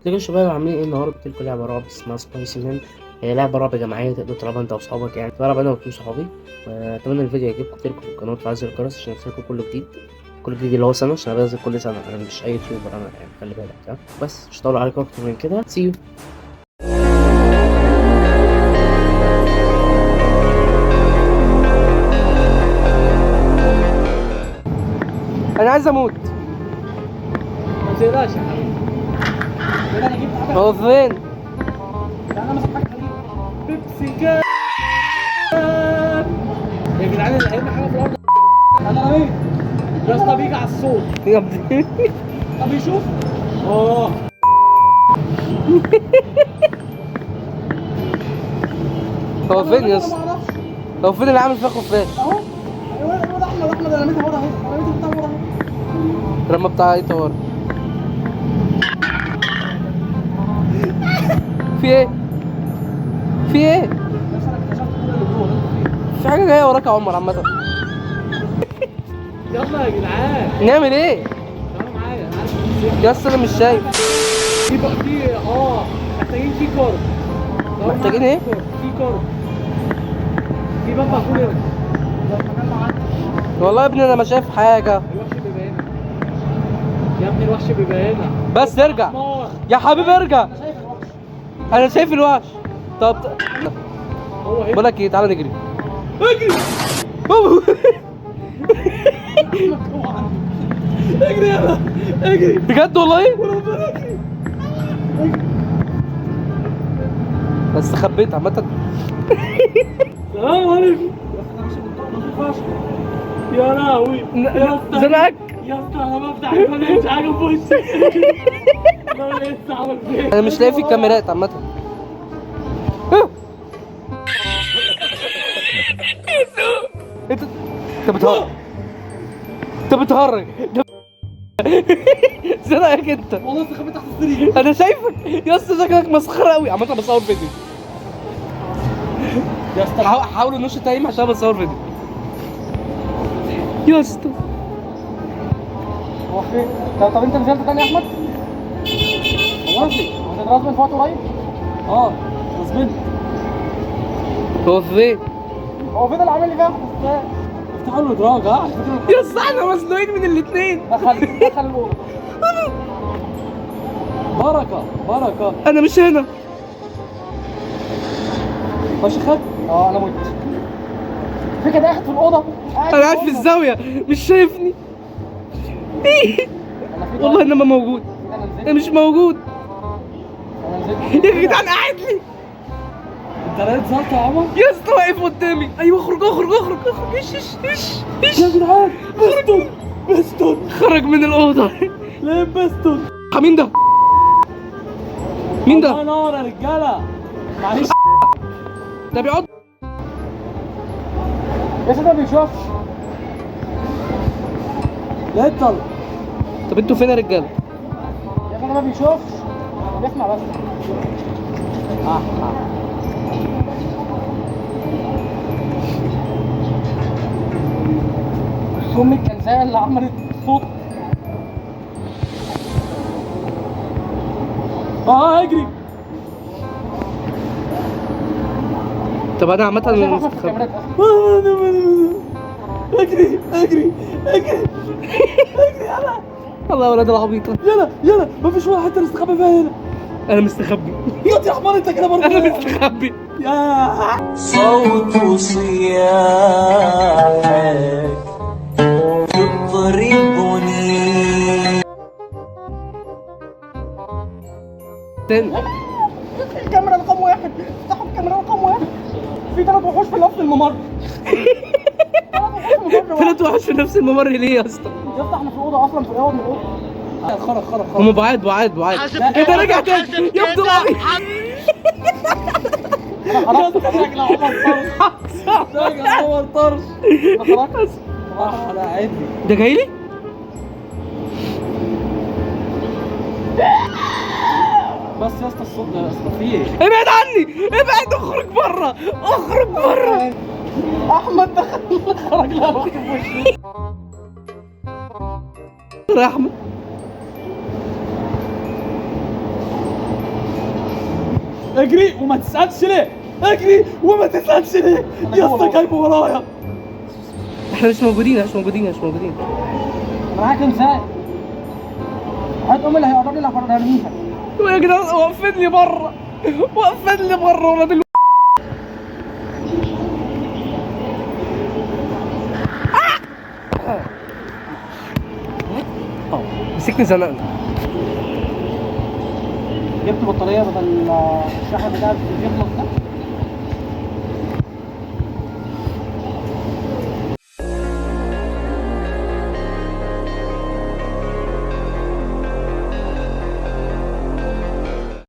ازيكم يا شباب عاملين ايه النهارده؟ قلت لكم لعبه رعب اسمها سبايسي مان. هي لعبه رعب جماعيه تقدر تلعبها انت واصحابك، يعني بلعب انا واتنين صحابي. واتمنى الفيديو يعجبكم، اشتركوا في القناه وتفعلوا زر الجرس عشان يوصلكم كل جديد. كل جديد اللي هو سنه عشان انا بنزل كل سنه، انا مش اي يوتيوبر انا، يعني خلي بالك تمام. بس مش هطول عليكم اكتر من كده. سي يو. انا عايز اموت. ما تقلقش يا حبيبي. انا جبت حاجه. هو فين؟ انا ماسك حاجه حبيبي. بيبسي كاب يا جدعان، اللي هيرمي حاجه في الارض انا رميت يا اسطى. بيجي على الصوت. يا ابني طب يشوف. اه هو فين يا انا اسطى؟ ما اعرفش. هو فين اللي عامل فيها خفاش؟ اهو هو ده احمد انا رميتها ورا اهي. رميتها بتاع ورا اهي. لما بتاع ايه طوار؟ في ايه؟ في ايه؟ بس انا اكتشفت كل اللي جوه ده. في حاجه جايه وراك يا عمر عامه. يلا يا جدعان نعمل ايه؟ تعالوا معايا. انا عارف يا اسطى انا مش شايف. في بقى في محتاجين في كارد. محتاجين ايه؟ في كارد. في باب مقفول هنا. والله يا ابني انا ما شايف حاجه. الوحش بيبقى هنا يا ابني، الوحش بيبقى هنا. بس ارجع حمار. يا حبيبي ارجع. انا شايف الوحش. انا شايف الوحش. طب هو هنا. بقول لك ايه، تعالى نجري. اجري. اجري يلا اجري. بجد والله. وربنا اجري. بس خبيت عامه. السلام عليكم. يا لهوي يا اسطى. زنقك. يا اسطى انا بفتح ما لقيتش حاجه في وشي. ما لقيتش عمل فين. انا مش لاقي في الكاميرات عامه. انت بتهرج. انت بتهرج. زنقك انت. والله استخبيت تحت السرير. انا شايفك يا اسطى، شكلك مسخره قوي. عامه بصور فيديو. يا اسطى حاولوا نش تايم عشان بصور فيديو. يا اسطى هو فين؟ طب انت نزلت تاني يا احمد؟ خلاص هو ده رسم في وقت قريب؟ اه رسمت. هو فين؟ هو فين اللي عامل لي فيها حساسات؟ افتحوا له ادراج. ها يا اسطى احنا مزنوقين من الاثنين. دخل الاوضه. بركه بركه. انا مش هنا. خش خد. انا مت. في كده قاعد في الاوضه. انا قاعد في الزاويه مش شايفني. والله انما موجود. انا مش موجود يا جدعان. قاعد لي انت لقيت زلطه يا عمر؟ يا اسطى، واقف قدامي. ايوه اخرج اخرج اخرج اخرج. ايش يا جدعان بستون بستون. خرج من الاوضه. ليه بستون؟ مين ده؟ مين الله ده؟ ينور يا رجاله. معلش ده بيقعد. يا سيدي ما بيشوفش. لا يطلع. طب انتوا فين يا رجاله؟ يا اخي ما بيشوفش. بيسمع بس. امي الكنزايه اللي عملت صوت. اجري. طب انا عامه اجري اجري اجري اجري يلا الله يا ولاد العبيطه. يلا مفيش ولا حته نستخبى فيها هنا. انا مستخبي. يا حمار انت كده برضه. انا مستخبي. يا صوت صياحك يضربني. تاني. الكاميرا رقم واحد. افتحوا الكاميرا رقم واحد. في 3 وحوش في نفس الممر. 3 وحش في نفس الممر ليه يا اسطى؟ يا اسطى احنا في الاوضه اصلا، في الاول من الاوضه. خرج هم بعاد. ايه ده رجع تاني يا ابن العبيط. خلاص راجل عمر طرش. راجل عمر طرش. خلاص انا عادي. ده جاي لي؟ بس يا اسطى الصوت ده يا اسطى فيه. ابعد عني، ابعد. اخرج بره، اخرج بره. احمد دخل خرج لا وقف في وشي. يا احمد اجري وما تسالش ليه، اجري وما تسالش ليه يا اسطى جايبه ورايا. احنا مش موجودين مش موجودين مش موجودين. انا معاك مساء. هات ام اللي هيقدر لي هرميها. يا جدعان وقفني بره، وقفني بره ولاد ال مسكني زنقني. جبت بطاريه بدل الشحن بتاعي بيخلص